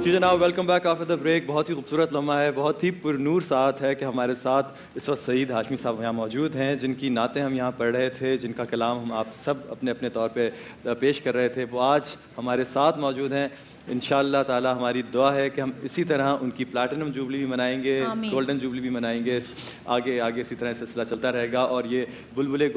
جی جناب، welcome back after the break. بہت ہی خوبصورت لمحہ ہے, بہت ہی پرنور ساتھ ہے کہ ہمارے ساتھ اس وقت سعید ہاشمی صاحب یہاں موجود ہیں, جن کی نعتیں ہم یہاں پڑھ رہے تھے, جن کا کلام ہم آپ سب اپنے اپنے طور پہ پیش کر رہے تھے. وہ آج ہمارے ساتھ موجود ہیں. انشاءاللہ تعالی ہماری دعا ہے کہ ہم اسی طرح ان کی پلاٹینم جوبلی بھی منائیں گے, گولڈن جوبلی بھی منائیں گے, آگے آگے اسی طرح سلسلہ چلتا رہے گا. اور یہ بلبل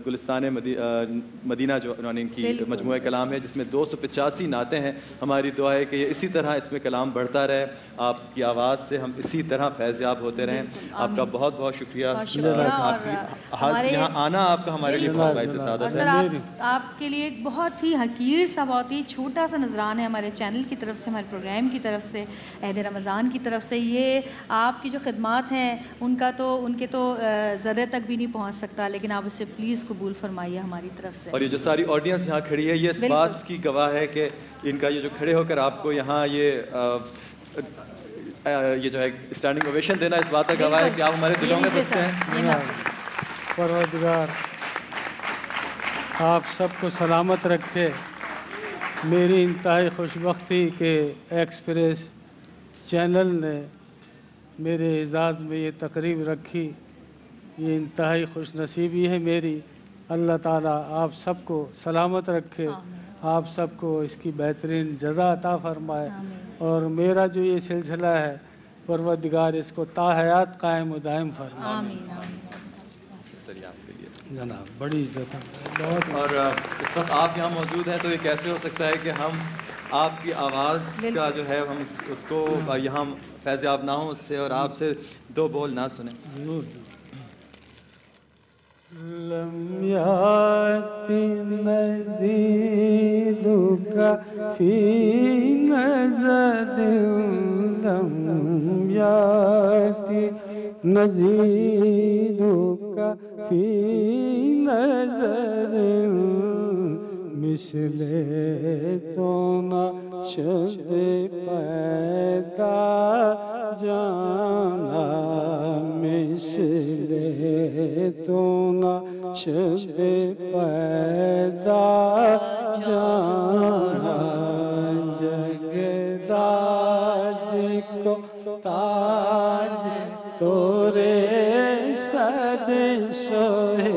گلستان مدینہ جو انہوں نے ان کی مجموعہ کلام ہے, جس میں 285 نعتیں ہیں. ہماری دعا ہے کہ یہ اسی طرح اس میں کلام بڑھتا رہے, آپ کی آواز سے ہم اسی طرح فیض یاب ہوتے رہیں. آپ کا بہت بہت شکریہ. یہاں آنا آپ کا ہمارے لیے بہت باعث سعادت ہے. آپ کے لیے ایک بہت ہی حقیر سا, بہت ہی چھوٹا سا نذران ہے ہمارے چینل کی طرف سے, ہمارے پروگرام کی طرف سے, عہد رمضان کی طرف سے. یہ آپ کی جو خدمات ہیں ان کے تو ذرے تک بھی نہیں پہنچ سکتا, لیکن آپ اسے پلیز قبول فرمائیے ہماری طرف سے. اور یہ جو ساری آڈینس یہاں کھڑی ہے, یہ اس بات کی گواہ ہے کہ ان کا یہ جو کھڑے ہو کر آپ کو یہاں یہ جو ہے اسٹینڈنگ اویشن دینا, اس بات کا گواہ ہے کہ آپ ہمارے دلوں میں بستے ہیں. پروردگار آپ سب کو سلامت رکھے. میری انتہائی خوش بختی کہ ایکسپریس چینل نے میرے اعزاز میں یہ تقریب رکھی. یہ انتہائی خوش نصیبی ہے میری. اللہ تعالیٰ آپ سب کو سلامت رکھے, آپ سب کو اس کی بہترین جزا عطا فرمائے. اور میرا جو یہ سلسلہ ہے پروردگار اس کو تا حیات قائم و دائم فرمائے. جناب بڑی عزت ہے. اور اس وقت آپ یہاں موجود ہیں تو یہ کیسے ہو سکتا ہے کہ ہم آپ کی آواز کا جو ہے ہم اس کو یہاں فیض یاب نہ ہوں اس سے, اور آپ سے دو بول نہ سنیں. لم یاتی نزیدک فی نظر, لم یاتی نزیدک فی نظر, مثل تو نہ شد پیدا جانا, مثل تو نہ شد پیدا جانا. جگداج کو تاج تورے صد سوئے,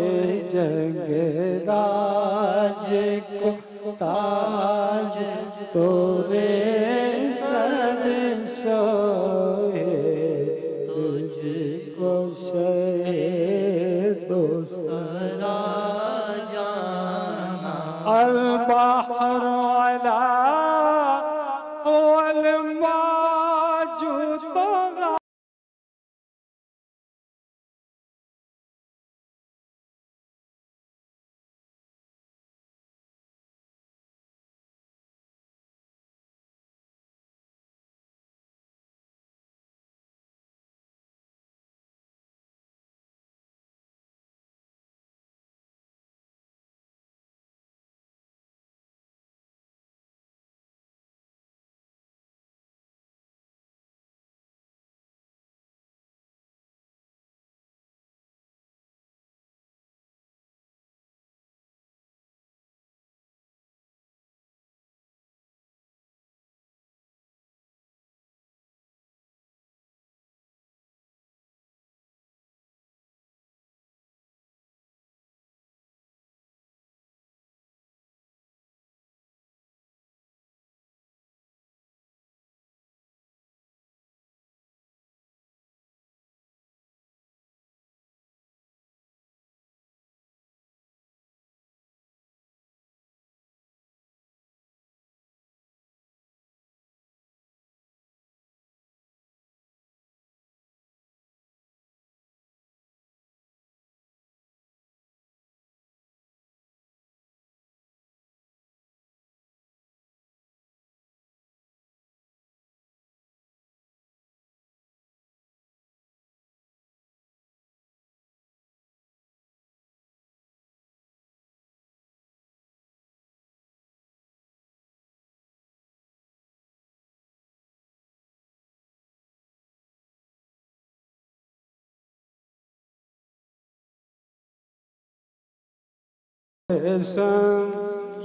جگداج کو تاج تورے صد سوئے, تجھ کو شہید دوسرا جانا. البحر علا والموج طغى,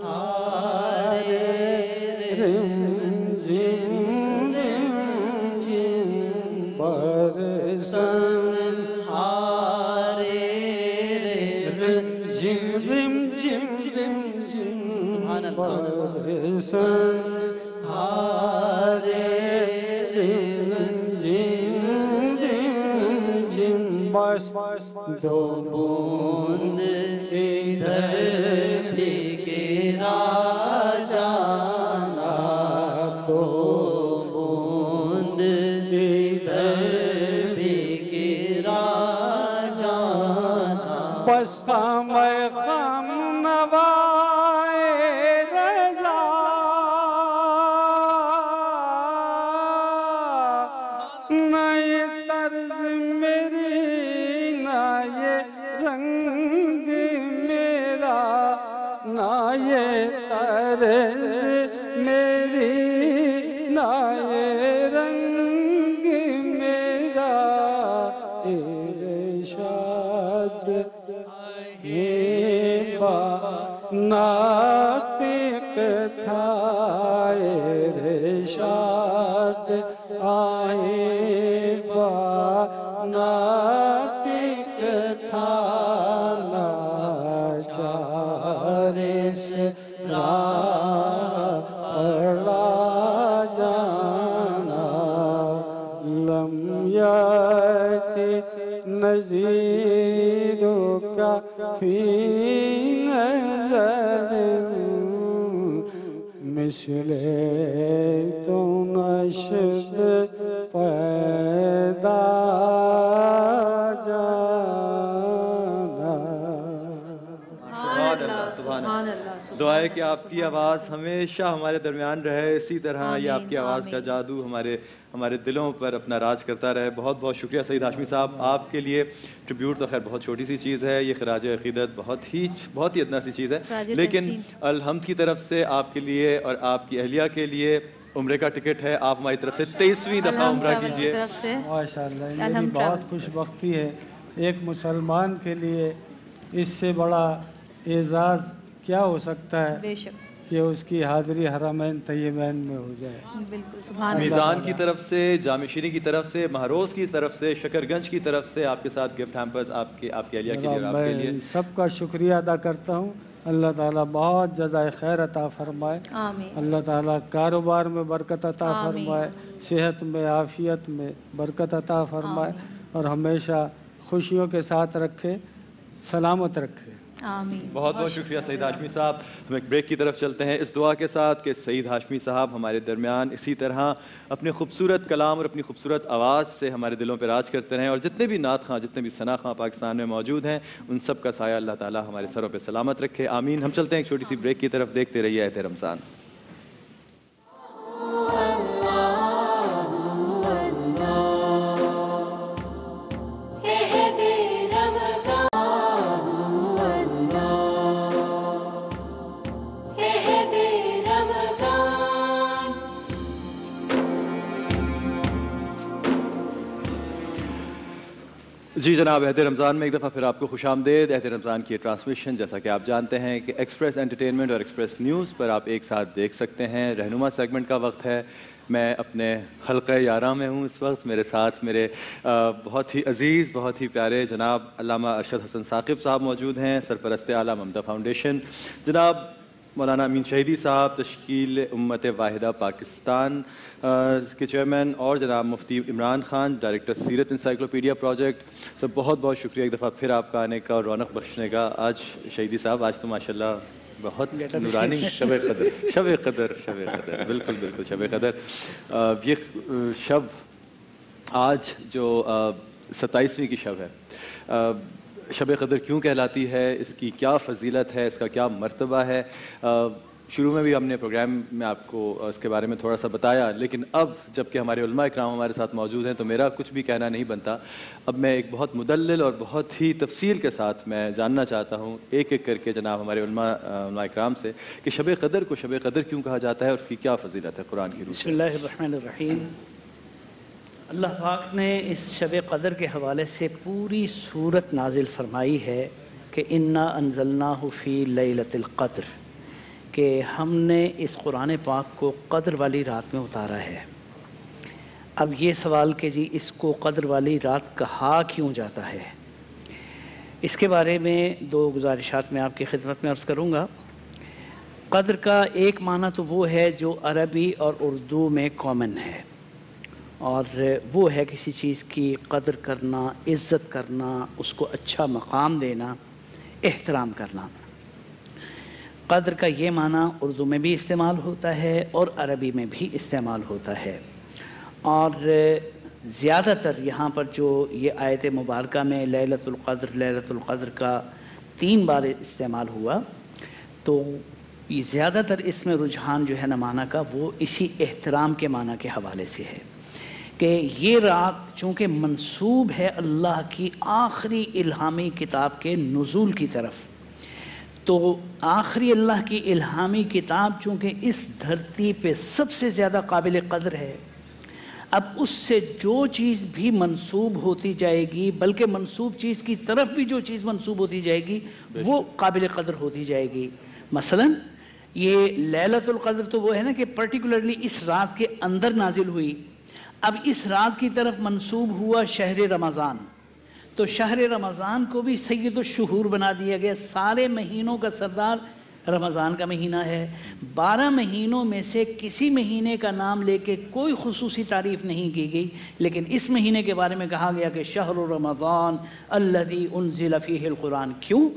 سنہارے رم جم رم جم رم جم برسنہارے رم جم رم جم بس دو بوند ادھر بھی گرا جانا دو بوند ادھر بھی گرا جانا بس خم خم نوائے رضا نہ یہ طرز میری نہ یہ رنگ میرا نہ یہ طرز میری نہ یہ رنگ میرا ارشاد یہ با ناطق تھا ارشاد آئے با ناطق تھا لاچار سے راہ پڑا جانا لم یاتی نظیر کا فی نظر مثل تو نشد پیدا جانا سبحان اللہ۔ دعا ہے کہ آپ کی آواز ہمیشہ ہمارے درمیان رہے، اسی طرح یہ آپ کی آواز کا جادو ہمارے دلوں پر اپنا راج کرتا رہے۔ بہت بہت شکریہ سعید ہاشمی صاحب آپ کے لیے۔ ٹریبیوٹ تو خیر بہت چھوٹی سی چیز ہے، یہ خراج عقیدت بہت ہی ادنا سی چیز ہے، لیکن الحمد کی طرف سے آپ کے لیے اور آپ کی اہلیہ کے لیے عمرے کا ٹکٹ ہے، آپ ہماری طرف سے 23ویں دفعہ عمرہ کیجئے۔ ماشاءاللہ، میری بہت خوش بختی ہے ایک مسلمان کے لیے، اس سے بڑا اعزاز کیا ہو سکتا ہے بے شک کہ اس کی حاضری حرمین طیبین میں ہو جائے۔ بالکل سبحان اللہ۔ میزان کی طرف سے، جامع شیریں کی طرف سے، مہروز کی طرف سے، شکر گنج کی طرف سے آپ کے ساتھ گفٹ ہیمپرز آپ کی اہلیہ کے لیے اور آپ کے لیے۔ میں سب کا شکریہ ادا کرتا ہوں۔ اللہ تعالیٰ بہت جزائے خیر عطا فرمائے، آمین۔ اللہ تعالیٰ کاروبار میں برکت عطا فرمائے، صحت میں، عافیت میں برکت عطا فرمائے اور ہمیشہ خوشیوں کے ساتھ رکھے، سلامت رکھے۔ آمین۔ بہت بہت شکریہ سعید ہاشمی صاحب۔ ہم ایک بریک کی طرف چلتے ہیں اس دعا کے ساتھ کہ سعید ہاشمی صاحب ہمارے درمیان اسی طرح اپنے خوبصورت کلام اور اپنی خوبصورت آواز سے ہمارے دلوں پہ راج کرتے رہیں، اور جتنے بھی نعت خواں، جتنے بھی ثنا خواں پاکستان میں موجود ہیں، ان سب کا سایہ اللہ تعالیٰ ہمارے سروں پہ سلامت رکھے، آمین۔ ہم چلتے ہیں ایک چھوٹی سی بریک کی طرف، دیکھتے رہیے عہد رمضان۔ جی جناب، عہد رمضان میں ایک دفعہ پھر آپ کو خوش آمدید۔ عہد رمضان کی ٹرانسمیشن جیسا کہ آپ جانتے ہیں کہ ایکسپریس انٹرٹینمنٹ اور ایکسپریس نیوز پر آپ ایک ساتھ دیکھ سکتے ہیں۔ رہنما سیگمنٹ کا وقت ہے، میں اپنے حلقہ 11 میں ہوں اس وقت۔ میرے ساتھ میرے بہت ہی عزیز، بہت ہی پیارے جناب علامہ ارشد حسن ثاقب صاحب موجود ہیں، سرپرست اعلیٰ ممتا فاؤنڈیشن، جناب مولانا امین شہیدی صاحب تشکیل امت واحدہ پاکستان کے چیئرمین، اور جناب مفتی عمران خان ڈائریکٹر سیرت انسائیکلوپیڈیا پروجیکٹ۔ سب بہت بہت شکریہ ایک دفعہ پھر آپ کا آنے کا اور رونق بخشنے کا۔ آج شہیدی صاحب، آج تو ماشاءاللہ بہت نورانی شب قدر بالکل شب قدر۔ یہ شب آج جو 27ویں کی شب ہے، شب قدر کیوں کہلاتی ہے، اس کی کیا فضیلت ہے، اس کا کیا مرتبہ ہے، شروع میں بھی ہم نے پروگرام میں آپ کو اس کے بارے میں تھوڑا سا بتایا، لیکن اب جب کہ ہمارے علماء اکرام ہمارے ساتھ موجود ہیں تو میرا کچھ بھی کہنا نہیں بنتا۔ اب میں ایک بہت مدلل اور بہت ہی تفصیل کے ساتھ میں جاننا چاہتا ہوں ایک ایک کر کے جناب ہمارے علماء اکرام سے کہ شب قدر کو شب قدر کیوں کہا جاتا ہے اور اس کی کیا فضیلت ہے قرآن کی روح سے۔ بسم اللہ الرحمن الرحیم۔ اللہ پاک نے اس شب قدر کے حوالے سے پوری سورت نازل فرمائی ہے کہ انا انزلناہ فی لیلۃ القدر، کہ ہم نے اس قرآن پاک کو قدر والی رات میں اتارا ہے۔ اب یہ سوال کہ جی اس کو قدر والی رات کہا کیوں جاتا ہے؟ اس کے بارے میں دو گزارشات میں آپ کی خدمت میں عرض کروں گا۔ قدر کا ایک معنی تو وہ ہے جو عربی اور اردو میں کامن ہے، اور وہ ہے کسی چیز کی قدر کرنا، عزت کرنا، اس کو اچھا مقام دینا، احترام کرنا۔ قدر کا یہ معنی اردو میں بھی استعمال ہوتا ہے اور عربی میں بھی استعمال ہوتا ہے، اور زیادہ تر یہاں پر جو یہ آیت مبارکہ میں لیلۃ القدر کا 3 بار استعمال ہوا، تو یہ زیادہ تر اس میں رجحان جو ہے نا معنی کا وہ اسی احترام کے معنی کے حوالے سے ہے کہ یہ رات چونکہ منسوب ہے اللہ کی آخری الہامی کتاب کے نزول کی طرف، تو آخری اللہ کی الہامی کتاب چونکہ اس دھرتی پہ سب سے زیادہ قابل قدر ہے، اب اس سے جو چیز بھی منسوب ہوتی جائے گی، بلکہ منسوب چیز کی طرف بھی جو چیز منسوب ہوتی جائے گی وہ قابل قدر ہوتی جائے گی۔ مثلا یہ لیلۃ القدر تو وہ ہے نا کہ پرٹیکولرلی اس رات کے اندر نازل ہوئی، اب اس رات کی طرف منسوب ہوا شہر رمضان، تو شہر رمضان کو بھی سید الشہور بنا دیا گیا، سارے مہینوں کا سردار رمضان کا مہینہ ہے۔ 12 مہینوں میں سے کسی مہینے کا نام لے کے کوئی خصوصی تعریف نہیں کی گئی، لیکن اس مہینے کے بارے میں کہا گیا کہ شہر رمضان الذی انزل فیہ القرآن۔ کیوں؟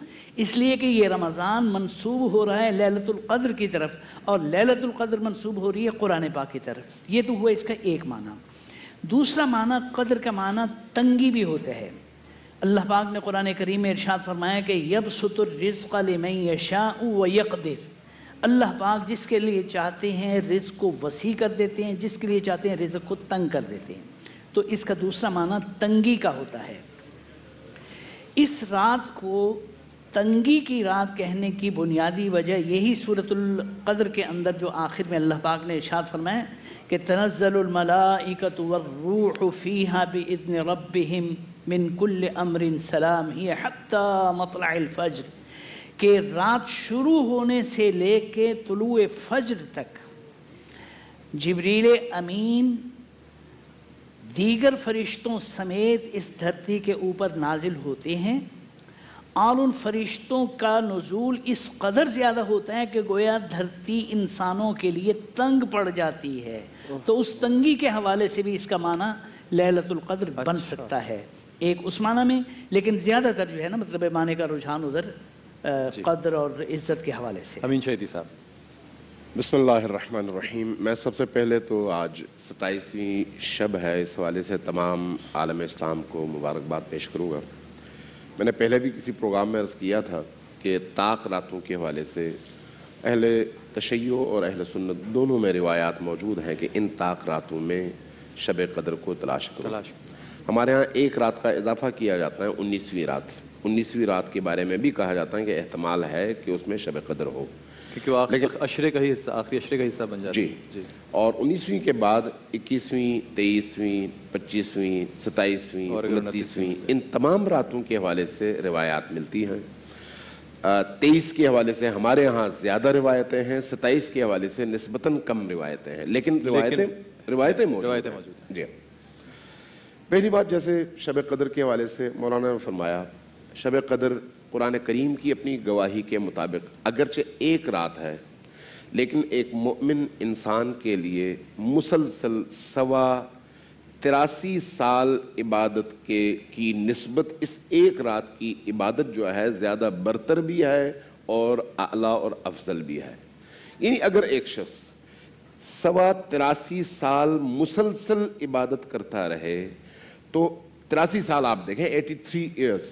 اس لیے کہ یہ رمضان منسوب ہو رہا ہے لیلۃ القدر کی طرف، اور لیلۃ القدر منسوب ہو رہی ہے قرآن پاک کی طرف۔ یہ تو ہوا اس کا ایک معنی۔ دوسرا معنی قدر کا معنی تنگی بھی ہوتا ہے۔ اللہ پاک نے قرآن کریم میں ارشاد فرمایا کہ یبسط الرزق لمن یشاء ویقدر، اللہ پاک جس کے لیے چاہتے ہیں رزق کو وسیع کر دیتے ہیں، جس کے لیے چاہتے ہیں رزق کو تنگ کر دیتے ہیں، تو اس کا دوسرا معنی تنگی کا ہوتا ہے۔ اس رات کو تنگی کی رات کہنے کی بنیادی وجہ یہی سورۃ القدر کے اندر جو آخر میں اللہ پاک نے ارشاد فرمایا کہ تنزل الملائکۃ والروح فیہا باذن ربہم من کل امر سلام ہی حتی مطلع الفجر، کہ رات شروع ہونے سے لے کے طلوع فجر تک جبریل امین دیگر فرشتوں سمیت اس دھرتی کے اوپر نازل ہوتے ہیں، اور ان فرشتوں کا نزول اس قدر زیادہ ہوتا ہے کہ گویا دھرتی انسانوں کے لیے تنگ پڑ جاتی ہے، تو اس تنگی کے حوالے سے بھی اس کا معنی لیلۃ القدر بن سکتا ہے، ایک اس معنی میں، لیکن زیادہ تر جو ہے نا مطلب معنی کا رجحان ادھر قدر اور عزت کے حوالے سے۔ امین شہیدی صاحب۔ بسم اللہ الرحمن الرحیم۔ میں سب سے پہلے تو آج 27ویں شب ہے، اس حوالے سے تمام عالم اسلام کو مبارکباد پیش کروں گا۔ میں نے پہلے بھی کسی پروگرام میں عرض کیا تھا کہ طاق راتوں کے حوالے سے اہل تشیع اور اہل سنت دونوں میں روایات موجود ہیں کہ ان طاق راتوں میں شب قدر کو تلاش کرو۔ ہمارے ہاں ایک رات کا اضافہ کیا جاتا ہے، 19ویں رات۔ 19ویں رات کے بارے میں بھی کہا جاتا ہے کہ احتمال ہے کہ اس میں شب قدر ہو، کیونکہ وہ آخری عشرے کا ہی حصہ، آخری عشرے کا حصہ بن جاتا ہے۔ جی۔ اور 19ویں کے بعد 21ویں، 23ویں، 25ویں، 27ویں، 29ویں، ان تمام راتوں کے حوالے سے روایات ملتی ہیں۔ 23 کے حوالے سے ہمارے ہاں زیادہ روایتیں ہیں، 27 کے حوالے سے نسبتاً کم روایتیں ہیں، لیکن روایتیں موجود ہیں۔ جی۔ پہلی بات، جیسے شب قدر کے حوالے سے مولانا نے فرمایا، شب قدر قرآن کریم کی اپنی گواہی کے مطابق اگرچہ ایک رات ہے، لیکن ایک مومن انسان کے لیے مسلسل 83 سال عبادت کی نسبت اس ایک رات کی عبادت جو ہے زیادہ برتر بھی ہے اور اعلیٰ اور افضل بھی ہے۔ یعنی اگر ایک شخص 83 سال مسلسل عبادت کرتا رہے تو 83 سال آپ دیکھیں 83 ایئرز،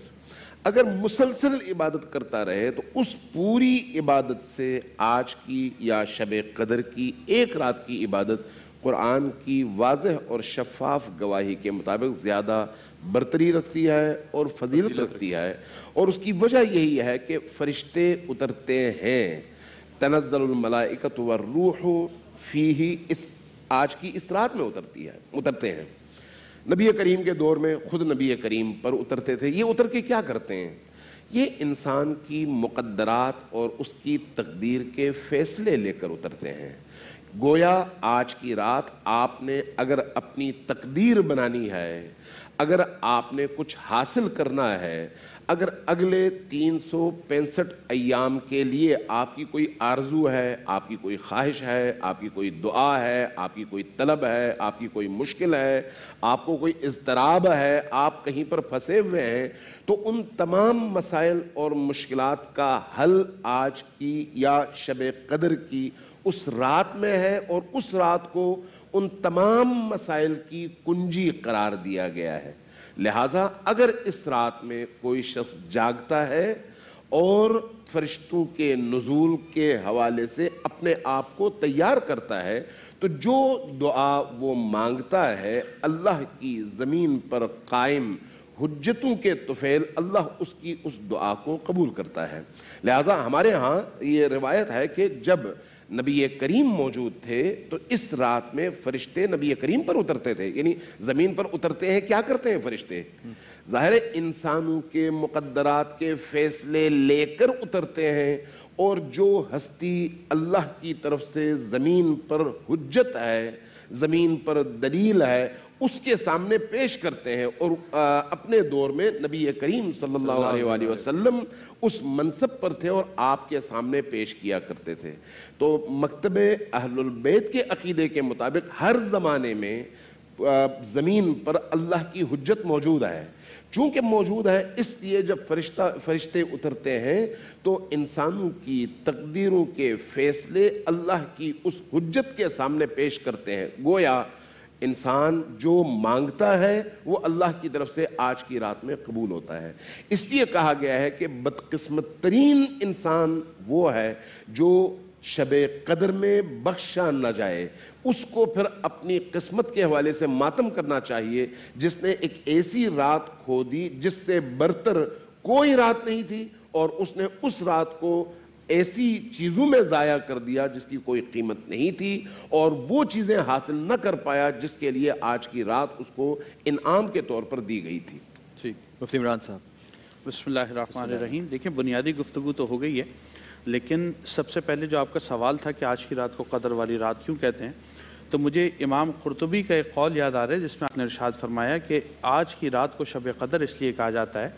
اگر مسلسل عبادت کرتا رہے تو اس پوری عبادت سے آج کی یا شب قدر کی ایک رات کی عبادت قرآن کی واضح اور شفاف گواہی کے مطابق زیادہ برتری رکھتی ہے اور فضیلت رکھتی ہے، اور اس کی وجہ یہی ہے کہ فرشتے اترتے ہیں، تنزل الملائکۃ والروح فیہ، اس آج کی اس رات میں اترتے ہیں۔ نبی کریم کے دور میں خود نبی کریم پر اترتے تھے۔ یہ اتر کے کیا کرتے ہیں؟ یہ انسان کی مقدرات اور اس کی تقدیر کے فیصلے لے کر اترتے ہیں۔ گویا آج کی رات آپ نے اگر اپنی تقدیر بنانی ہے، اگر آپ نے کچھ حاصل کرنا ہے، اگر اگلے 365 ایام کے لیے آپ کی کوئی آرزو ہے، آپ کی کوئی خواہش ہے، آپ کی کوئی دعا ہے، آپ کی کوئی طلب ہے، آپ کی کوئی مشکل ہے، آپ کو کوئی اضطراب ہے، آپ کہیں پر پھنسے ہوئے ہیں، تو ان تمام مسائل اور مشکلات کا حل آج کی یا شب قدر کی اس رات میں ہے، اور اس رات کو ان تمام مسائل کی کنجی قرار دیا گیا ہے۔ لہٰذا اگر اس رات میں کوئی شخص جاگتا ہے اور فرشتوں کے نزول کے حوالے سے اپنے آپ کو تیار کرتا ہے، تو جو دعا وہ مانگتا ہے اللہ کی زمین پر قائم حجتوں کے طفیل اللہ اس کی اس دعا کو قبول کرتا ہے۔ لہٰذا ہمارے ہاں یہ روایت ہے کہ جب نبی کریم موجود تھے تو اس رات میں فرشتے نبی کریم پر اترتے تھے، یعنی زمین پر اترتے ہیں، کیا کرتے ہیں فرشتے؟ ظاہر انسانوں کے مقدرات کے فیصلے لے کر اترتے ہیں، اور جو ہستی اللہ کی طرف سے زمین پر حجت ہے، زمین پر دلیل ہے، اس کے سامنے پیش کرتے ہیں، اور اپنے دور میں نبی کریم صلی اللہ علیہ وآلہ وسلم اس منصب پر تھے اور آپ کے سامنے پیش کیا کرتے تھے۔ تو مکتب اہل البیت کے عقیدے کے مطابق ہر زمانے میں زمین پر اللہ کی حجت موجود ہے۔ چونکہ موجود ہے اس لیے جب فرشتے اترتے ہیں تو انسانوں کی تقدیروں کے فیصلے اللہ کی اس حجت کے سامنے پیش کرتے ہیں، گویا انسان جو مانگتا ہے وہ اللہ کی طرف سے آج کی رات میں قبول ہوتا ہے۔ اس لیے کہا گیا ہے کہ بدقسمت ترین انسان وہ ہے جو شب قدر میں بخشا نہ جائے، اس کو پھر اپنی قسمت کے حوالے سے ماتم کرنا چاہیے جس نے ایک ایسی رات کھو دی جس سے برتر کوئی رات نہیں تھی، اور اس نے اس رات کو ایسی چیزوں میں ضائع کر دیا جس کی کوئی قیمت نہیں تھی، اور وہ چیزیں حاصل نہ کر پایا جس کے لیے آج کی رات اس کو انعام کے طور پر دی گئی تھی۔ جی مفتی عمران صاحب۔ بسم اللہ الرحمن الرحیم۔ دیکھیں بنیادی گفتگو تو ہو گئی ہے، لیکن سب سے پہلے جو آپ کا سوال تھا کہ آج کی رات کو قدر والی رات کیوں کہتے ہیں، تو مجھے امام قرطبی کا ایک قول یاد آ رہا ہے جس میں آپ نے ارشاد فرمایا کہ آج کی رات کو شب قدر اس لیے کہا جاتا ہے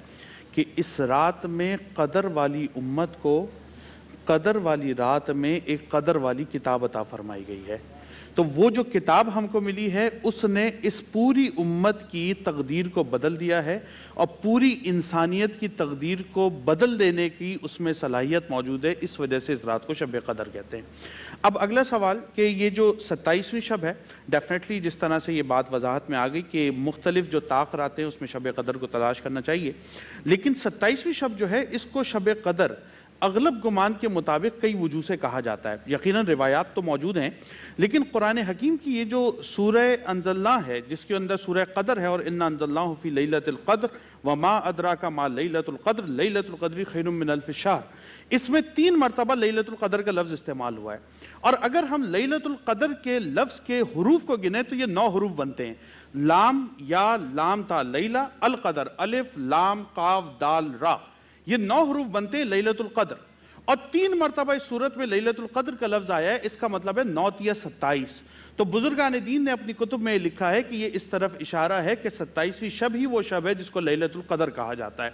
کہ اس رات میں قدر والی امت کو قدر والی رات میں ایک قدر والی کتاب عطا فرمائی گئی ہے۔ تو وہ جو کتاب ہم کو ملی ہے اس نے اس پوری امت کی تقدیر کو بدل دیا ہے، اور پوری انسانیت کی تقدیر کو بدل دینے کی اس میں صلاحیت موجود ہے، اس وجہ سے اس رات کو شب قدر کہتے ہیں۔ اب اگلا سوال کہ یہ جو 27ویں شب ہے، ڈیفینیٹلی جس طرح سے یہ بات وضاحت میں آ گئی کہ مختلف جو طاق راتیں اس میں شب قدر کو تلاش کرنا چاہیے، لیکن 27ویں شب جو ہے اس کو شب قدر اغلب گمان کے مطابق کئی وجوہ سے کہا جاتا ہے۔ یقیناً روایات تو موجود ہیں، لیکن قرآن حکیم کی یہ جو سورہ انزلنا ہے جس کے اندر سورہ قدر ہے، اور انا انزلناہ فی لیلۃ القدر وما ادراک ما لیلۃ القدر لیلۃ القدر خیر من الف شہر، اس میں 3 مرتبہ لیلۃ القدر کا لفظ استعمال ہوا ہے۔ اور اگر ہم لیلۃ القدر کے لفظ کے حروف کو گنیں تو یہ 9 حروف بنتے ہیں، لام یا لام تا لیلہ، القدر الف لام قاف دال را، یہ 9 حروف بنتے ہیں لیلۃ القدر، اور 3 مرتبہ اس صورت میں لیلۃ القدر کا لفظ آیا ہے، اس کا مطلب ہے 9 یا 27۔ تو بزرگان دین نے اپنی کتب میں لکھا ہے کہ یہ اس طرف اشارہ ہے کہ 27ویں شب ہی وہ شب ہے جس کو لیلۃ القدر کہا جاتا ہے۔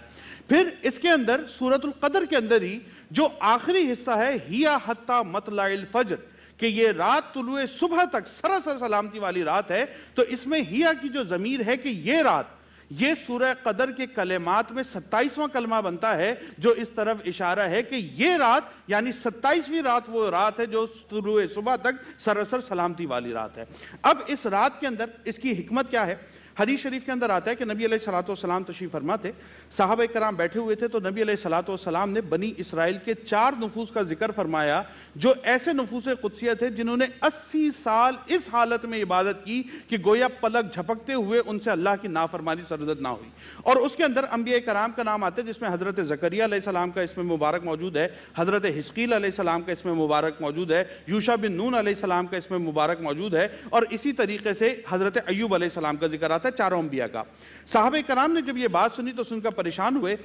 پھر اس کے اندر سورۃ القدر کے اندر ہی جو آخری حصہ ہے ہیا حتی مطلع الفجر، کہ یہ رات طلوع صبح تک سراسر سلامتی والی رات ہے، تو اس میں ہیا کی جو ضمیر ہے کہ یہ رات، یہ سورہ قدر کے کلمات میں 27واں کلمہ بنتا ہے جو اس طرف اشارہ ہے کہ یہ رات یعنی 27ویں رات وہ رات ہے جو طلوع صبح تک سراسر سلامتی والی رات ہے۔ اب اس رات کے اندر اس کی حکمت کیا ہے؟ حدیث شریف کے اندر آتا ہے کہ نبی علیہ الصلوۃ والسلام تشریف فرما تھے، صحابہ کرام بیٹھے ہوئے تھے، تو نبی علیہ الصلوۃ والسلام نے بنی اسرائیل کے 4 نفوس کا ذکر فرمایا جو ایسے نفوس قدسیہ تھے جنہوں نے 80 سال اس حالت میں عبادت کی کہ گویا پلک جھپکتے ہوئے ان سے اللہ کی نافرمانی سرزد نہ ہوئی۔ اور اس کے اندر انبیاء کرام کا نام آتا ہے جس میں حضرت زکریا علیہ السلام کا اسم مبارک موجود ہے، حضرت حزقیل علیہ السلام کا اسم مبارک موجود ہے، یوشع بن نون علیہ السلام کا اسم مبارک موجود ہے، اور اسی طریقے سے حضرت ایوب علیہ السلام کا ذکر آتا ہے، 4 انبیاء کا۔ صحابہ کرام نے جب یہ بات سنی تو سن کر پریشان ہوئے،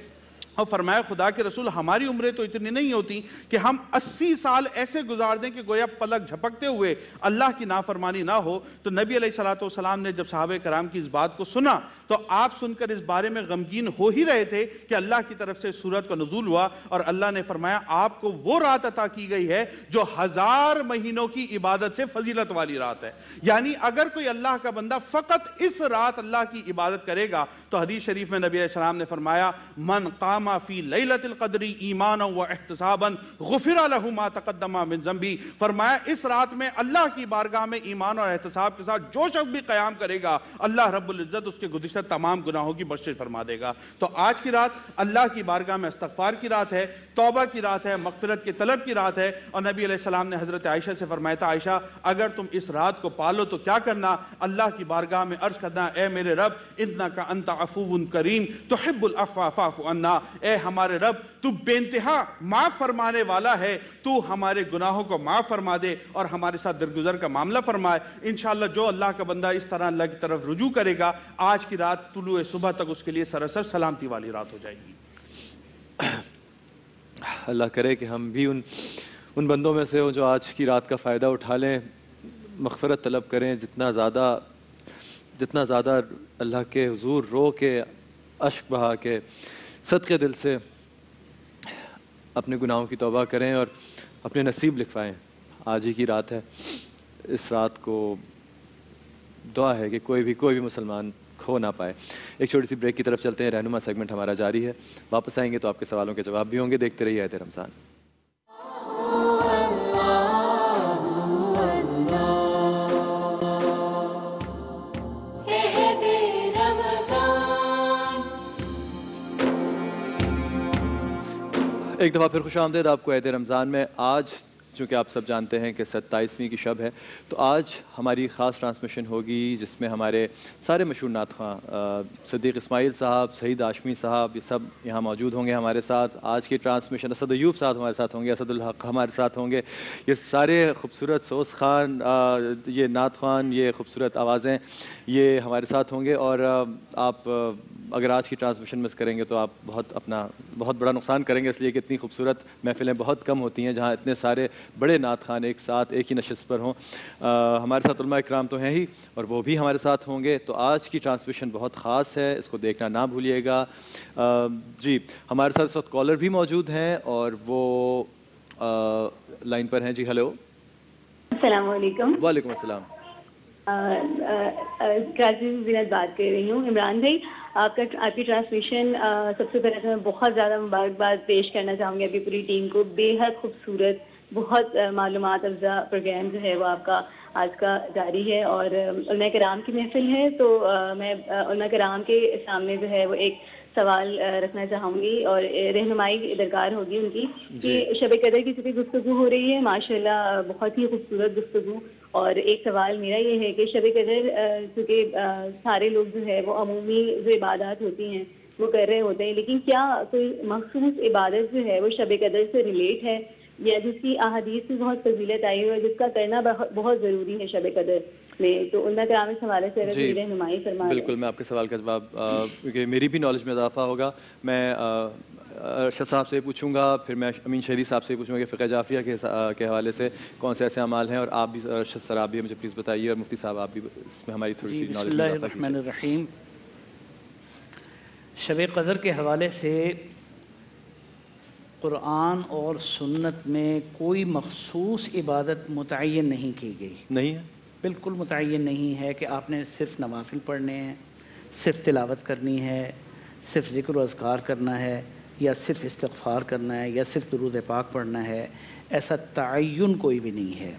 اور فرمایا خدا کے رسول ہماری عمریں تو اتنی نہیں ہوتی کہ ہم 80 سال ایسے گزار دیں کہ گویا پلک جھپکتے ہوئے اللہ کی نافرمانی نہ ہو. تو نبی علیہ السلام نے جب صحابہ کرام کی اس بات کو سنا تو آپ سن کر اس بارے میں غمگین ہو ہی رہے تھے کہ اللہ کی طرف سے سورت کا نزول ہوا اور اللہ نے فرمایا آپ کو وہ رات عطا کی گئی ہے جو 1000 مہینوں کی عبادت سے فضیلت والی رات ہے. یعنی اگر کوئی اللہ کا بندہ فقط اس رات اللہ کی عبادت کرے گا تو حدیث شریف میں نبی علیہ السلام نے فرمایا من قام فی لیلۃ القدر ایمانا و احتسابا غفر له ما تقدم من ذنبی. فرمایا اس رات میں اللہ کی بارگاہ میں ایمان اور احتساب کے ساتھ جو شخص بھی قیام کرے گا اللہ رب العزت اس کے گزشتہ تمام گناہوں کی بخشش فرما دے گا. تو آج کی رات اللہ کی بارگاہ میں استغفار کی رات ہے, توبہ کی رات ہے, مغفرت کے طلب کی رات ہے. اور نبی علیہ السلام نے حضرت عائشہ سے فرمایا تھا عائشہ اگر تم اس رات کو پالو تو کیا کرنا, اللہ کی بارگاہ میں عرض کرنا اے میرے رب انک انت عفو کریم تحب العفو فاعف عنا, اے ہمارے رب تو بے انتہا معاف فرمانے والا ہے, تو ہمارے گناہوں کو معاف فرما دے اور ہمارے ساتھ درگزر کا معاملہ فرمائے. انشاءاللہ جو اللہ کا بندہ اس طرح اللہ کی طرف رجوع کرے گا آج کی رات طلوع صبح تک اس کے لیے سراسر سلامتی والی رات ہو جائے گی. اللہ کرے کہ ہم بھی ان بندوں میں سے ہوں جو آج کی رات کا فائدہ اٹھا لیں, مغفرت طلب کریں, جتنا زیادہ اللہ کے حضور رو کے اشک بہا کے صدقے دل سے اپنے گناہوں کی توبہ کریں اور اپنے نصیب لکھوائیں. آج ہی کی رات ہے, اس رات کو دعا ہے کہ کوئی بھی مسلمان کھو نہ پائے. ایک چھوٹی سی بریک کی طرف چلتے ہیں, رہنما سیگمنٹ ہمارا جاری ہے, واپس آئیں گے تو آپ کے سوالوں کے جواب بھی ہوں گے. دیکھتے رہیے عہد رمضان. ایک دفعہ پھر خوش آمدید آپ کو عہد رمضان میں. آج چونکہ آپ سب جانتے ہیں کہ 27ویں کی شب ہے تو آج ہماری خاص ٹرانسمیشن ہوگی جس میں ہمارے سارے مشہور نعت خواں صدیق اسماعیل صاحب, سعید ہاشمی صاحب, یہ سب یہاں موجود ہوں گے ہمارے ساتھ. آج کی ٹرانسمیشن اسد ایوب صاحب ہمارے ساتھ ہوں گے, اسد الحق ہمارے ساتھ ہوں گے. یہ سارے خوبصورت سوز خان, یہ نعت خوان, یہ خوبصورت آوازیں یہ ہمارے ساتھ ہوں گے. اور آپ اگر آج کی ٹرانسمیشن مس کریں گے تو آپ بہت بڑا نقصان کریں گے, اس لیے کہ اتنی خوبصورت محفلیں بہت کم ہوتی ہیں جہاں اتنے سارے بڑے نعت خوان ایک ساتھ ایک ہی نشست پر ہوں. ہمارے ساتھ علماء اکرام تو ہیں ہی اور وہ بھی ہمارے ساتھ ہوں گے. تو آج کی ٹرانسمیشن بہت خاص ہے, اس کو دیکھنا نہ بھولیے گا. جی ہمارے ساتھ اس وقت کالر بھی موجود ہیں اور وہ لائن پر ہیں. جی ہیلو, السلام علیکم. وعلیکم السلام. کراچی سے زینت بات کر رہی ہوں. عمران بھائی آپ کی ٹرانسمیشن سب سے پہلے تو میں بہت زیادہ مبارکباد پیش کرنا چاہوں گی آپ کی پوری ٹیم کو. بے حد خوبصورت, بہت معلومات افزا پروگرام جو ہے وہ آپ کا آج کا جاری ہے اور علماء کرام کی محفل ہے. تو میں علماء کرام کے سامنے جو ہے وہ ایک سوال رکھنا چاہوں گی اور رہنمائی درکار ہوگی ان کی کہ شب قدر کی چونکہ گفتگو ہو رہی ہے ماشاءاللہ بہت ہی خوبصورت گفتگو. اور ایک سوال میرا یہ ہے کہ شب قدر چونکہ سارے لوگ جو ہے وہ عمومی جو عبادات ہوتی ہیں وہ کر رہے ہوتے ہیں, لیکن کیا کوئی مخصوص عبادت جو ہے وہ شب قدر سے ریلیٹ ہے یا جس کی احادیث میں بہت فضیلت آئی ہوئی ہے جس کا کرنا بہت ضروری ہے شب قدر میں؟ تو علماء کرام اس حوالے سے رہنمائی فرمائیں. بالکل, میں آپ کے سوال کا جواب کیونکہ میری بھی نالج میں اضافہ ہوگا. میں ارشد صاحب سے پوچھوں گا, پھر میں امین شہری صاحب سے پوچھوں گا کہ فقہ جعفریہ کے حوالے سے کون سے ایسے اعمال ہیں, اور آپ بھی ارشد سر آپ بھی مجھے پلیز بتائیے, اور مفتی صاحب آپ بھی اس میں ہماری تھوڑی سی نالج میں اضافہ کیجیے. بسم اللہ الرحمن الرحیم. شب قدر کے حوالے سے قرآن اور سنت میں کوئی مخصوص عبادت متعین نہیں کی گئی. نہیں ہے, بالکل متعین نہیں ہے کہ آپ نے صرف نوافل پڑھنے ہیں, صرف تلاوت کرنی ہے, صرف ذکر و اذکار کرنا ہے, یا صرف استغفار کرنا ہے, یا صرف درود پاک پڑھنا ہے. ایسا تعین کوئی بھی نہیں ہے.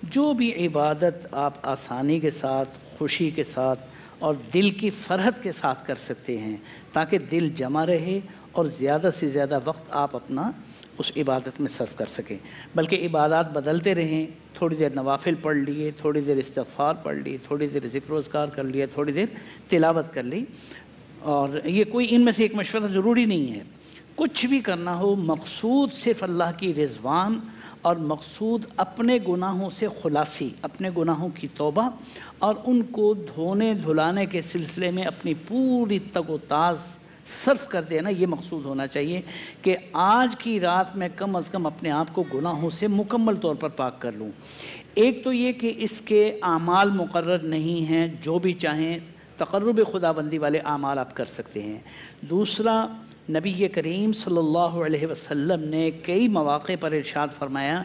جو بھی عبادت آپ آسانی کے ساتھ, خوشی کے ساتھ اور دل کی فرحت کے ساتھ کر سکتے ہیں تاکہ دل جمع رہے اور زیادہ سے زیادہ وقت آپ اپنا اس عبادت میں صرف کر سکیں. بلکہ عبادات بدلتے رہیں, تھوڑی دیر نوافل پڑھ لیے, تھوڑی دیر استغفار پڑھ لی, تھوڑی دیر ذکر و اذکار کر لیا, تھوڑی دیر تلاوت کر لی. اور یہ کوئی ان میں سے ایک مشورہ ضروری نہیں ہے. کچھ بھی کرنا ہو مقصود صرف اللہ کی رضوان اور مقصود اپنے گناہوں سے خلاصی, اپنے گناہوں کی توبہ اور ان کو دھونے دھلانے کے سلسلے میں اپنی پوری تگ و تاز صرف کر دینا، یہ مقصود ہونا چاہیے کہ آج کی رات میں کم از کم اپنے آپ کو گناہوں سے مکمل طور پر پاک کر لوں۔ ایک تو یہ کہ اس کے اعمال مقرر نہیں ہیں، جو بھی چاہیں تقرب خداوندی والے اعمال آپ کر سکتے ہیں۔ دوسرا، نبی کریم صلی اللہ علیہ وسلم نے کئی مواقع پر ارشاد فرمایا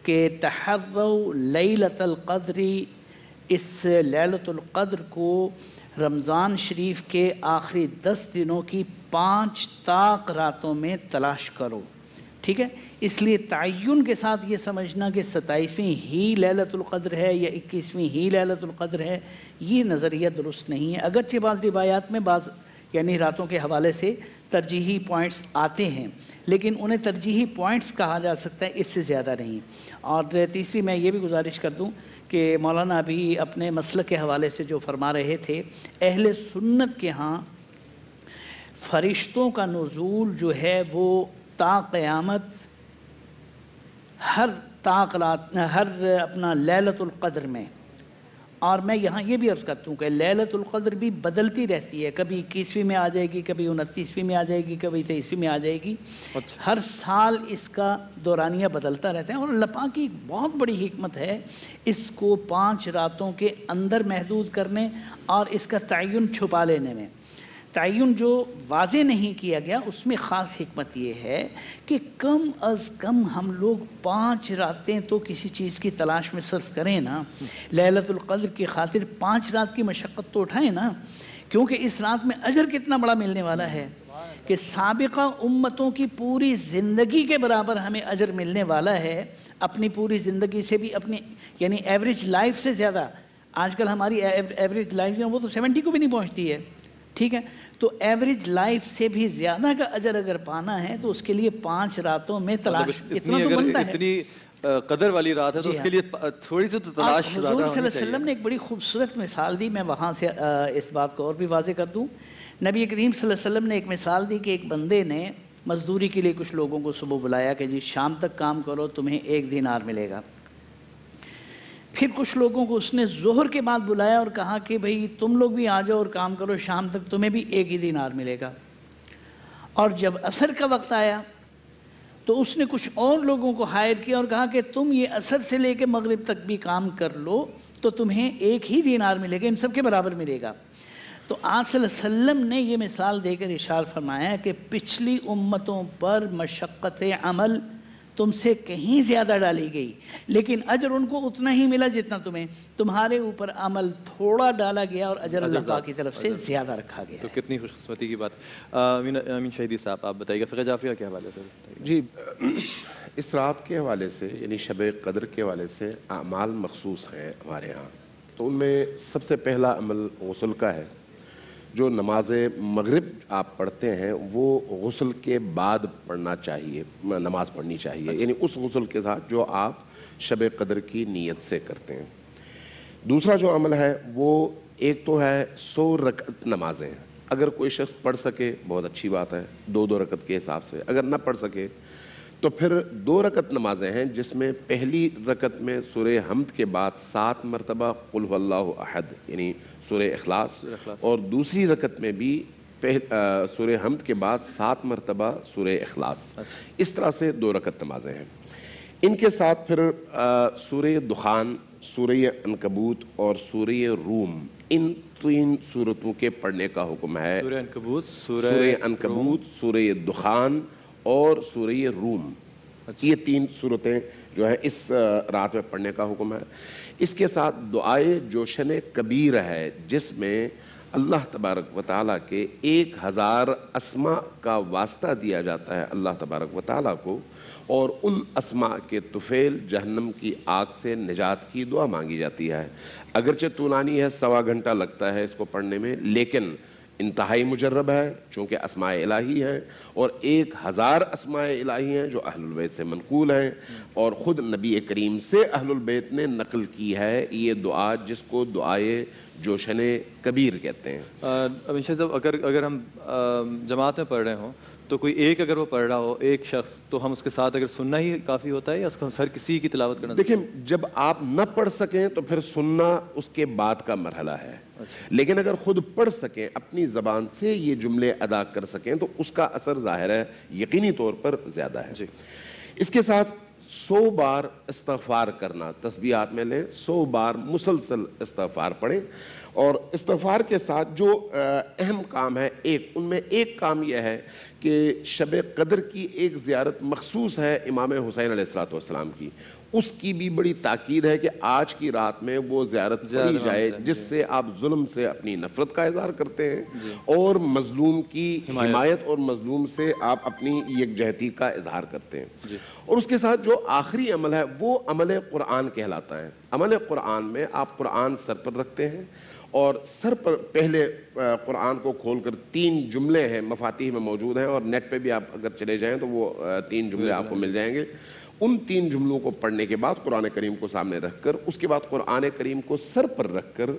کہ تحروا لیلۃ القدر، اس لیلۃ القدر کو رمضان شریف کے آخری 10 دنوں کی 5 طاق راتوں میں تلاش کرو، ٹھیک ہے؟ اس لیے تعین کے ساتھ یہ سمجھنا کہ 27ویں ہی لیلۃ القدر ہے یا 21ویں ہی لیلۃ القدر ہے، یہ نظریہ درست نہیں ہے۔ اگرچہ بعض روایات میں بعض یعنی راتوں کے حوالے سے ترجیحی پوائنٹس آتے ہیں، لیکن انہیں ترجیحی پوائنٹس کہا جا سکتا ہے، اس سے زیادہ نہیں۔ اور تیسری میں یہ بھی گزارش کر دوں کہ مولانا ابھی اپنے مسلک کے حوالے سے جو فرما رہے تھے، اہل سنت کے ہاں فرشتوں کا نزول جو ہے وہ تا قیامت ہر اپنا لیلۃ القدر میں، اور میں یہاں یہ بھی عرض کرتا ہوں کہ لیلۃ القدر بھی بدلتی رہتی ہے، کبھی 21ویں میں آ جائے گی، کبھی 29ویں میں آ جائے گی، کبھی 23ویں میں آ جائے گی۔ ہر سال اس کا دورانیہ بدلتا رہتا ہے، اور اللہ پاک کی بہت بڑی حکمت ہے اس کو 5 راتوں کے اندر محدود کرنے اور اس کا تعین چھپا لینے میں۔ تعین جو واضح نہیں کیا گیا اس میں خاص حکمت یہ ہے کہ کم از کم ہم لوگ 5 راتیں تو کسی چیز کی تلاش میں صرف کریں نا، لیلۃ القدر کی خاطر 5 رات کی مشقت تو اٹھائیں نا، کیونکہ اس رات میں اجر کتنا بڑا ملنے والا ہے کہ سابقہ امتوں کی پوری زندگی کے برابر ہمیں اجر ملنے والا ہے، اپنی پوری زندگی سے بھی، اپنی یعنی ایوریج لائف سے زیادہ۔ آج کل ہماری ایوریج لائف وہ تو 70 کو بھی نہیں پہنچتی ہے، ٹھیک ہے؟ تو ایوریج لائف سے بھی زیادہ کا اجر اگر پانا ہے تو اس کے لیے 5 راتوں میں تلاش اتنا تو بنتا ہے۔ اتنی قدر والی رات ہے تو اس کے لیے تھوڑی سی تو تلاش زیادہ ہونی چاہیے۔ حضور صلی اللہ علیہ وسلم نے ایک بڑی خوبصورت مثال دی، میں وہاں سے اس بات کو اور بھی واضح کر دوں۔ نبی کریم صلی اللہ علیہ وسلم نے ایک مثال دی کہ ایک بندے نے مزدوری کے لیے کچھ لوگوں کو صبح بلایا کہ جی شام تک کام کرو، تمہیں 1 دینار ملے گا۔ پھر کچھ لوگوں کو اس نے ظہر کے بعد بلایا اور کہا کہ بھئی تم لوگ بھی آ جاؤ اور کام کرو، شام تک تمہیں بھی 1 ہی دینار ملے گا۔ اور جب عصر کا وقت آیا تو اس نے کچھ اور لوگوں کو ہائر کیا اور کہا کہ تم یہ عصر سے لے کے مغرب تک بھی کام کر لو تو تمہیں 1 ہی دینار ملے گا، ان سب کے برابر ملے گا۔ تو آپ صلی اللہ علیہ وسلم نے یہ مثال دے کر ارشاد فرمایا کہ پچھلی امتوں پر مشقت عمل تم سے کہیں زیادہ ڈالی گئی، لیکن اجر ان کو اتنا ہی ملا جتنا تمہیں، تمہارے اوپر عمل تھوڑا ڈالا گیا اور اجر اللہ پاک کی طرف سے زیادہ رکھا گیا۔ تو کتنی خوش قسمتی کی بات۔ امین شہیدی صاحب آپ بتائیے گا فقہ جعفریہ کے حوالے سے۔ جی، اس رات کے حوالے سے یعنی شب قدر کے حوالے سے اعمال مخصوص ہیں ہمارے ہاں، تو ان میں سب سے پہلا عمل غسل کا ہے۔ جو نماز مغرب آپ پڑھتے ہیں وہ غسل کے بعد پڑھنا چاہیے، نماز پڑھنی چاہیے، یعنی اس غسل کے ساتھ جو آپ شب قدر کی نیت سے کرتے ہیں۔ دوسرا جو عمل ہے وہ ایک تو ہے 100 رکعت نمازیں، اگر کوئی شخص پڑھ سکے بہت اچھی بات ہے، 2 رکعت کے حساب سے، اگر نہ پڑھ سکے تو پھر 2 رکعت نمازیں ہیں جس میں پہلی رکعت میں سورہ حمد کے بعد 7 مرتبہ قل هو اللہ احد یعنی سورہ اخلاص، اور دوسری رکعت میں بھی سورہ حمد کے بعد 7 مرتبہ سورہ اخلاص۔ اس طرح سے 2 رکعت نمازیں ہیں۔ ان کے ساتھ پھر سورہ دخان، سورہ عنکبوت اور سورہ روم، ان 3 سورتوں کے پڑھنے کا حکم ہے۔ سورہ عنکبوت، سورہ دخان اور سورہ روم، یہ 3 سورتیں جو ہیں اس رات میں پڑھنے کا حکم ہے۔ اس کے ساتھ دعائے جوشن کبیر ہے جس میں اللہ تبارک و تعالیٰ کے 1000 اسماء کا واسطہ دیا جاتا ہے اللہ تبارک و تعالیٰ کو، اور ان اسماء کے طفیل جہنم کی آگ سے نجات کی دعا مانگی جاتی ہے۔ اگرچہ طولانی ہے، 1.25 گھنٹہ لگتا ہے اس کو پڑھنے میں، لیکن انتہائی مجرب ہے چونکہ اسماء الہی ہیں، اور 1000 اسماء الہی ہیں جو اہل البیت سے منقول ہیں، اور خود نبی کریم سے اہل البیت نے نقل کی ہے یہ دعا جس کو دعائے جوشن کبیر کہتے ہیں۔ امین شاہ صاحب، اگر ہم جماعت میں پڑھ رہے ہوں تو کوئی ایک اگر وہ پڑھ رہا ہو، ایک شخص، تو ہم اس کے ساتھ اگر سننا ہی کافی ہوتا ہے یا اس کو ہر کسی کی تلاوت کرنا؟ دیکھیں، جب آپ نہ پڑھ سکیں تو پھر سننا اس کے بعد کا مرحلہ ہے، لیکن اگر خود پڑھ سکیں, اپنی زبان سے یہ جملے ادا کر سکیں, تو اس کا اثر ظاہر ہے یقینی طور پر زیادہ ہے. اس کے ساتھ 100 بار استغفار کرنا, تسبیحات میں لیں, 100 بار مسلسل استغفار پڑھیں. اور استغفار کے ساتھ جو اہم کام ہے, ان میں ایک کام یہ ہے کہ شب قدر کی ایک زیارت مخصوص ہے امام حسین علیہ السلام کی, اس کی بھی بڑی تاکید ہے کہ آج کی رات میں وہ زیارت پڑھی جائے, جس سے آپ ظلم سے اپنی نفرت کا اظہار کرتے ہیں اور مظلوم کی حمایت اور مظلوم سے آپ اپنی یکجہتی کا اظہار کرتے ہیں. اور اس کے ساتھ جو آخری عمل ہے وہ عمل قرآن کہلاتا ہے. عمل قرآن میں آپ قرآن سر پر رکھتے ہیں اور سر پر پہلے قرآن کو کھول کر 3 جملے ہیں, مفاتیح میں موجود ہیں, اور نیٹ پہ بھی آپ اگر چلے جائیں تو وہ 3 جملے آپ کو مل جائیں گے. ان 3 جملوں کو پڑھنے کے بعد قرآن کریم کو سامنے رکھ کر, اس کے بعد قرآن کریم کو سر پر رکھ کر,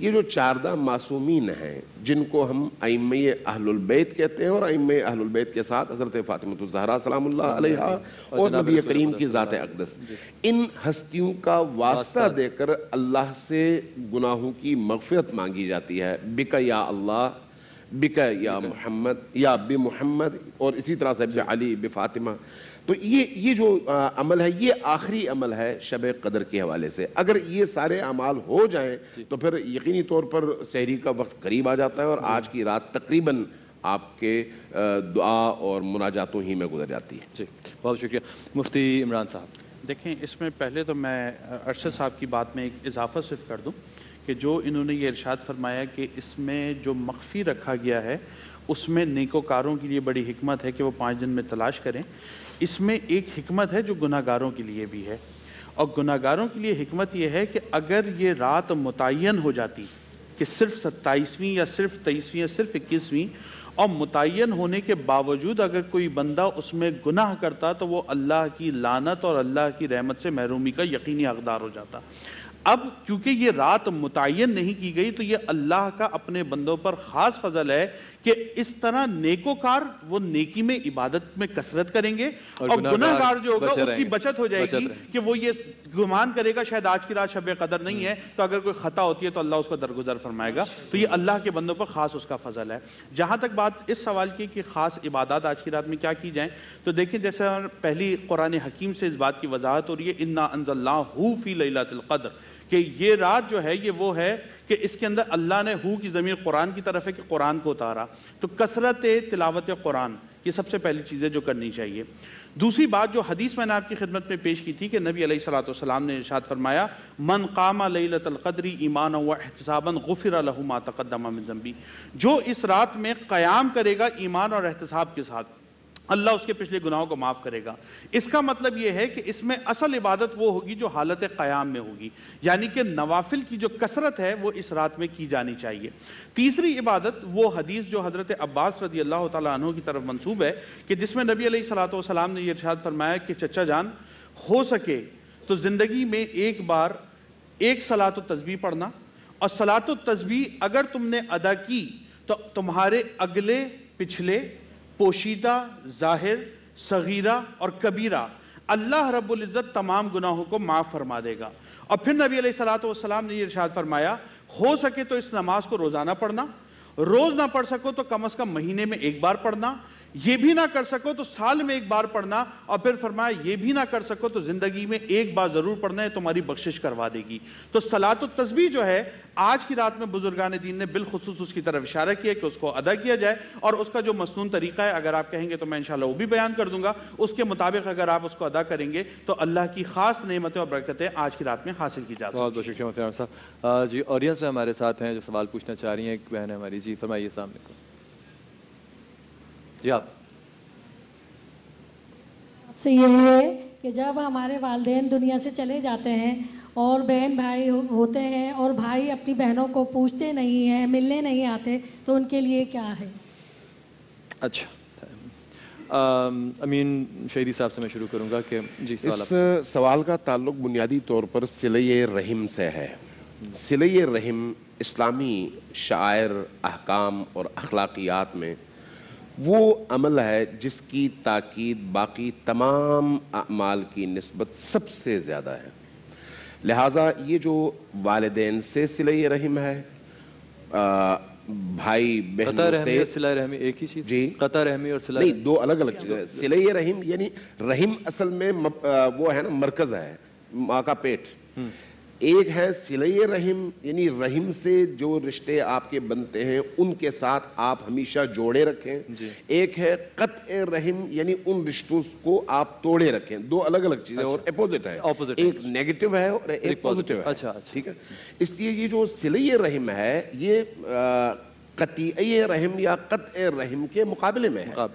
یہ جو 14 معصومین ہیں جن کو ہم ائمہ اہل البیت کہتے ہیں, اور ائمہ اہل البیت کے ساتھ حضرت فاطمہ الزہرا سلام اللہ علیہا اور نبی کریم کی ذات اقدس, ان ہستیوں کا واسطہ دے کر اللہ سے گناہوں کی مغفرت مانگی جاتی ہے. بک یا اللہ, بک یا محمد, یا بمحمد, اور اسی طرح سے بعلی, بفاطمہ. تو یہ جو عمل ہے یہ آخری عمل ہے شب قدر کے حوالے سے. اگر یہ سارے اعمال ہو جائیں تو پھر یقینی طور پر سحری کا وقت قریب آ جاتا ہے, اور آج کی رات تقریباً آپ کے دعا اور مناجاتوں ہی میں گزر جاتی ہے. جی بہت شکریہ. مفتی عمران صاحب, دیکھیں اس میں پہلے تو میں ارشد صاحب کی بات میں ایک اضافہ صرف کر دوں کہ جو انہوں نے یہ ارشاد فرمایا کہ اس میں جو مخفی رکھا گیا ہے اس میں نیکوکاروں کے لیے بڑی حکمت ہے کہ وہ 5 دن میں تلاش کریں. اس میں ایک حکمت ہے جو گناہ گاروں کے لیے بھی ہے, اور گناہ گاروں کے لیے حکمت یہ ہے کہ اگر یہ رات متعین ہو جاتی کہ صرف 27ویں یا صرف 23ویں یا صرف 21ویں, اور متعین ہونے کے باوجود اگر کوئی بندہ اس میں گناہ کرتا تو وہ اللہ کی لعنت اور اللہ کی رحمت سے محرومی کا یقینی حقدار ہو جاتا. اب کیونکہ یہ رات متعین نہیں کی گئی تو یہ اللہ کا اپنے بندوں پر خاص فضل ہے کہ اس طرح نیکوکار وہ نیکی میں عبادت میں کثرت کریں گے, اور گناہ گار جو ہوگا اس کی بچت ہو جائے گی کہ وہ یہ گمان کرے گا شاید آج کی رات شب قدر نہیں ہے, تو اگر کوئی خطا ہوتی ہے تو اللہ اس کو درگزر فرمائے گا. تو یہ اللہ کے بندوں پر خاص اس کا فضل ہے. جہاں تک بات اس سوال کی کہ خاص عبادات آج کی رات میں کیا کی جائیں, تو دیکھیں جیسے پہلی قرآن حکیم سے اس بات کی وضاحت ہو رہی ہے, انا انزلناہ فی لیلۃ القدر, کہ یہ رات جو ہے یہ وہ ہے کہ اس کے اندر اللہ نے ہو کی ضمیر قرآن کی طرف ہے کہ قرآن کو اتارا. تو کثرت تلاوت قرآن یہ سب سے پہلی چیز ہے جو کرنی چاہیے. دوسری بات جو حدیث میں نے آپ کی خدمت میں پیش کی تھی کہ نبی علیہ الصلوۃ والسلام نے ارشاد فرمایا, من قام لیلۃ القدر ایمانا واحتسابا غفر له ما تقدم من ذنبی, جو اس رات میں قیام کرے گا ایمان اور احتساب کے ساتھ اللہ اس کے پچھلے گناہوں کو معاف کرے گا. اس کا مطلب یہ ہے کہ اس میں اصل عبادت وہ ہوگی جو حالت قیام میں ہوگی, یعنی کہ نوافل کی جو کثرت ہے وہ اس رات میں کی جانی چاہیے. تیسری عبادت وہ حدیث جو حضرت عباس رضی اللہ تعالیٰ عنہ کی طرف منسوب ہے کہ جس میں نبی علیہ الصلوۃ والسلام نے یہ ارشاد فرمایا کہ چچا جان ہو سکے تو زندگی میں ایک بار ایک صلاۃ و تسبیح پڑھنا, اور صلاۃ و تسبیح اگر تم نے ادا کی تو تمہارے اگلے پچھلے پوشیدہ, ظاہر, صغیرہ اور کبیرہ اللہ رب العزت تمام گناہوں کو معاف فرما دے گا. اور پھر نبی علیہ الصلوۃ والسلام نے یہ ارشاد فرمایا ہو سکے تو اس نماز کو روزانہ پڑھنا, روز نہ پڑھ سکو تو کم از کم مہینے میں ایک بار پڑھنا, یہ بھی نہ کر سکو تو سال میں ایک بار پڑھنا, اور پھر فرمایا یہ بھی نہ کر سکو تو زندگی میں ایک بار ضرور پڑھنا ہے, تمہاری بخشش کروا دے گی. تو صلاۃ التسبیح جو ہے آج کی رات میں بزرگان دین نے بالخصوص اس کی طرف اشارہ کیا کہ اس کو ادا کیا جائے, اور اس کا جو مسنون طریقہ ہے اگر آپ کہیں گے تو میں انشاءاللہ وہ بھی بیان کر دوں گا. اس کے مطابق اگر آپ اس کو ادا کریں گے تو اللہ کی خاص نعمتیں اور برکتیں آج کی رات میں حاصل کی جا سکتی ہیں. بہت بہت شکریہ محترم صاحب. جی آڈینس میں ہمارے ساتھ ہیں جو سوال پوچھنا چاہ رہی ہیں, ایک بہن ہے ہماری. جی فرمائیے. السلام علیکم. جی آپ سے یہ ہے کہ جب ہمارے والدین دنیا سے چلے جاتے ہیں اور بہن بھائی ہوتے ہیں اور بھائی اپنی بہنوں کو پوچھتے نہیں ہیں, ملنے نہیں آتے, تو ان کے لیے کیا ہے؟ اچھا امین شہیدی صاحب سے میں شروع کروں گا کہ جی اس سوال کا تعلق بنیادی طور پر صلہ رحم سے ہے. صلہ رحم اسلامی شعائر, احکام اور اخلاقیات میں وہ عمل ہے جس کی تاکید باقی تمام اعمال کی نسبت سب سے زیادہ ہے. لہٰذا یہ جو والدین سے صلہ رحم ہے بھائی قطع بہنوں رحمی سے اور صلہ رحمی ایک ہی چیز؟ جی قطع رحمی اور صلہ نہیں، دو الگ الگ چیزیں. صلہ رحم یعنی رحم اصل میں وہ ہے نا مرکز ہے، ماں کا پیٹ. ایک ہے صلہ رحم یعنی رحم سے جو رشتے آپ کے بنتے ہیں ان کے ساتھ آپ ہمیشہ جوڑے رکھیں. ایک ہے قطع رحم یعنی ان رشتوں کو آپ توڑے رکھیں. دو الگ الگ چیزیں اور اپوزٹ ہے، ایک نیگیٹو ہے اور ایک پازیٹیو ہے. اچھا ٹھیک ہے. اس لیے یہ جو صلہ رحم ہے یہ قطعی رحم یا قطع رحم کے مقابلے میں ہے.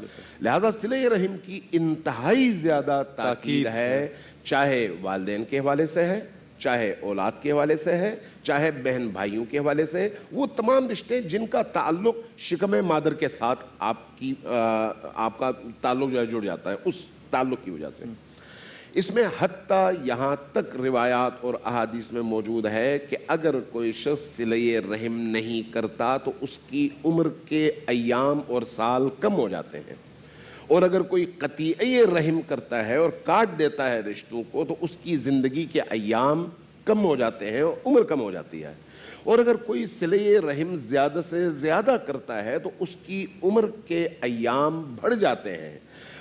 لہذا صلہ رحم کی انتہائی زیادہ تاکید ہے، چاہے والدین کے حوالے سے ہے، چاہے اولاد کے حوالے سے ہے، چاہے بہن بھائیوں کے حوالے سے. وہ تمام رشتے جن کا تعلق شکم مادر کے ساتھ آپ کا تعلق جو ہے جڑ جاتا ہے اس تعلق کی وجہ سے. اس میں حتیٰ یہاں تک روایات اور احادیث میں موجود ہے کہ اگر کوئی شخص صلہ رحم نہیں کرتا تو اس کی عمر کے ایام اور سال کم ہو جاتے ہیں، اور اگر کوئی قطعی رحم کرتا ہے اور کاٹ دیتا ہے رشتوں کو تو اس کی زندگی کے ایام کم ہو جاتے ہیں اور عمر کم ہو جاتی ہے. اور اگر کوئی صلہ رحم زیادہ سے زیادہ کرتا ہے تو اس کی عمر کے ایام بڑھ جاتے ہیں.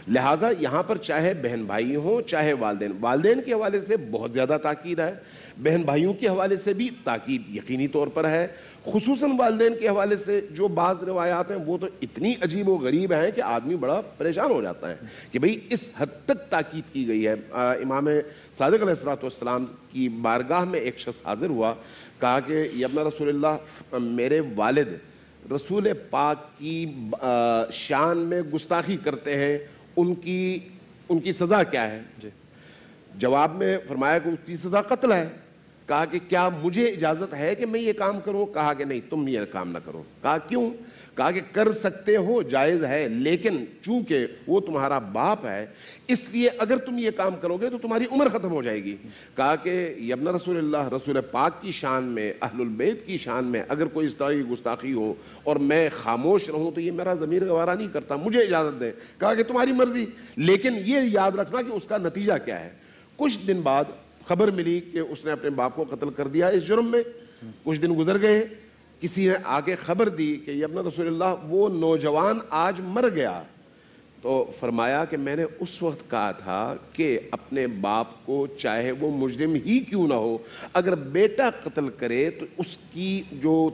لہٰذا یہاں پر چاہے بہن بھائی ہوں چاہے والدین کے حوالے سے بہت زیادہ تاکید ہے، بہن بھائیوں کے حوالے سے بھی تاکید یقینی طور پر ہے. خصوصاً والدین کے حوالے سے جو بعض روایات ہیں وہ تو اتنی عجیب و غریب ہیں کہ آدمی بڑا پریشان ہو جاتا ہے کہ بھئی اس حد تک تاکید کی گئی ہے. امام صادق علیہ السلام کی بارگاہ میں ایک شخص حاضر ہوا، کہا کہ یا ابن رسول اللہ، میرے والد رسول پاک کی شان میں گستاخی کرتے ہیں، ان کی سزا کیا ہے؟ جواب میں فرمایا کہ اس کی سزا قتل ہے. کہا کہ کیا مجھے اجازت ہے کہ میں یہ کام کروں؟ کہا کہ نہیں، تم یہ کام نہ کرو. کہا کیوں؟ کہا کہ کر سکتے ہو، جائز ہے، لیکن چونکہ وہ تمہارا باپ ہے اس لیے اگر تم یہ کام کرو گے تو تمہاری عمر ختم ہو جائے گی. کہا کہ یا ابن رسول اللہ، رسول پاک کی شان میں، اہل البیت کی شان میں اگر کوئی اس طرح کی گستاخی ہو اور میں خاموش رہوں تو یہ میرا ضمیر گوارا نہیں کرتا، مجھے اجازت دیں. کہا کہ تمہاری مرضی، لیکن یہ یاد رکھنا کہ اس کا نتیجہ کیا ہے. کچھ دن بعد خبر ملی کہ اس نے اپنے باپ کو قتل کر دیا اس جرم میں. کچھ دن گزر گئے، کسی نے آگے خبر دی کہ یا ابن رسول اللہ وہ نوجوان آج مر گیا. تو فرمایا کہ میں نے اس وقت کہا تھا کہ اپنے باپ کو چاہے وہ مجرم ہی کیوں نہ ہو اگر بیٹا قتل کرے تو اس کی جو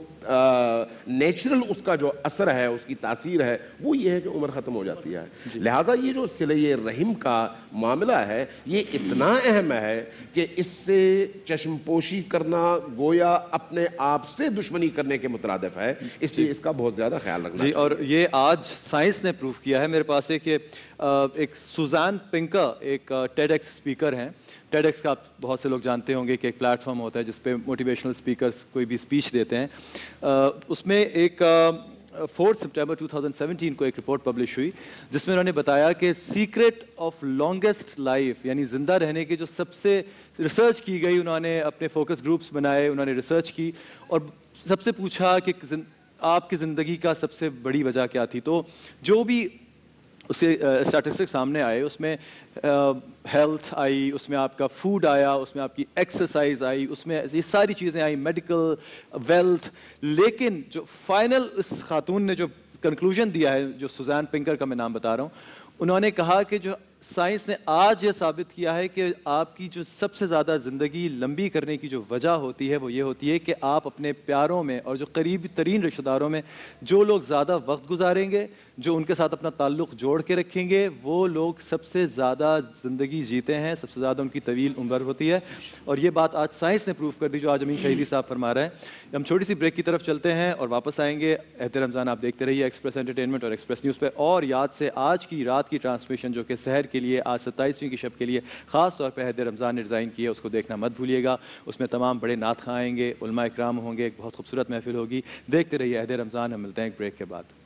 نیچرل اس کا جو اثر ہے، اس کی تاثیر ہے وہ یہ ہے کہ عمر ختم ہو جاتی ہے. لہٰذا یہ جو صلہ رحم کا معاملہ ہے یہ اتنا اہم ہے کہ اس سے چشم پوشی کرنا گویا اپنے آپ سے دشمنی کرنے کے مترادف ہے. اس لیے اس کا بہت زیادہ خیال رکھنا جی. اور یہ آج سائنس نے پروف کیا ہے. میرے پاس کہ ایک سوزان پنکا ایک ٹیڈ ایکس اسپیکر ہیں. ٹیڈ ایکس کا آپ بہت سے لوگ جانتے ہوں گے کہ ایک پلیٹ فارم ہوتا ہے جس پہ موٹیویشنل اسپیکرز کوئی بھی اسپیچ دیتے ہیں. اس میں ایک 4 سپٹمبر 2017 کو ایک رپورٹ پبلش ہوئی جس میں انہوں نے بتایا کہ سیکرٹ آف لانگسٹ لائف یعنی زندہ رہنے کی جو سب سے ریسرچ کی گئی. انہوں نے اپنے فوکس گروپس بنائے، انہوں نے ریسرچ کی اور سب سے پوچھا کہ آپ کی زندگی کا سب سے بڑی وجہ کیا تھی. تو جو بھی اس سے اسٹیٹسٹک سامنے آئے اس میں ہیلتھ آئی، اس میں آپ کا فوڈ آیا، اس میں آپ کی ایکسرسائز آئی، اس میں یہ ساری چیزیں آئی، میڈیکل، ویلتھ. لیکن جو فائنل اس خاتون نے جو کنکلوژن دیا ہے، جو سوزان پنکر کا میں نام بتا رہا ہوں، انہوں نے کہا کہ جو سائنس نے آج یہ ثابت کیا ہے کہ آپ کی جو سب سے زیادہ زندگی لمبی کرنے کی جو وجہ ہوتی ہے وہ یہ ہوتی ہے کہ آپ اپنے پیاروں میں اور جو قریبی ترین رشتہ داروں میں جو لوگ زیادہ وقت گزاریں گے، جو ان کے ساتھ اپنا تعلق جوڑ کے رکھیں گے، وہ لوگ سب سے زیادہ زندگی جیتے ہیں، سب سے زیادہ ان کی طویل عمر ہوتی ہے. اور یہ بات آج سائنس نے پروف کر دی جو آج امین شہیدی صاحب فرما رہے ہیں. ہم چھوٹی سی بریک کی طرف چلتے ہیں اور واپس آئیں گے. عہد رمضان آپ دیکھتے رہیے ایکسپریس انٹرٹینمنٹ اور ایکسپریس نیوز پہ. اور یاد سے آج کی رات کی ٹرانسمیشن جو کہ سحر کے لیے آج 27ویں کی شب کے لیے خاص طور پہ عہد رمضان نے ڈیزائن کی ہے، اس کو دیکھنا مت بھولیے گا. اس میں تمام بڑے نعت خواں آئیں گے، علماء اکرام ہوں گے، ایک بہت خوبصورت محفل ہوگی. دیکھتے رہیے عہد رمضان. ہم ملتے ہیں ایک بریک کے بعد.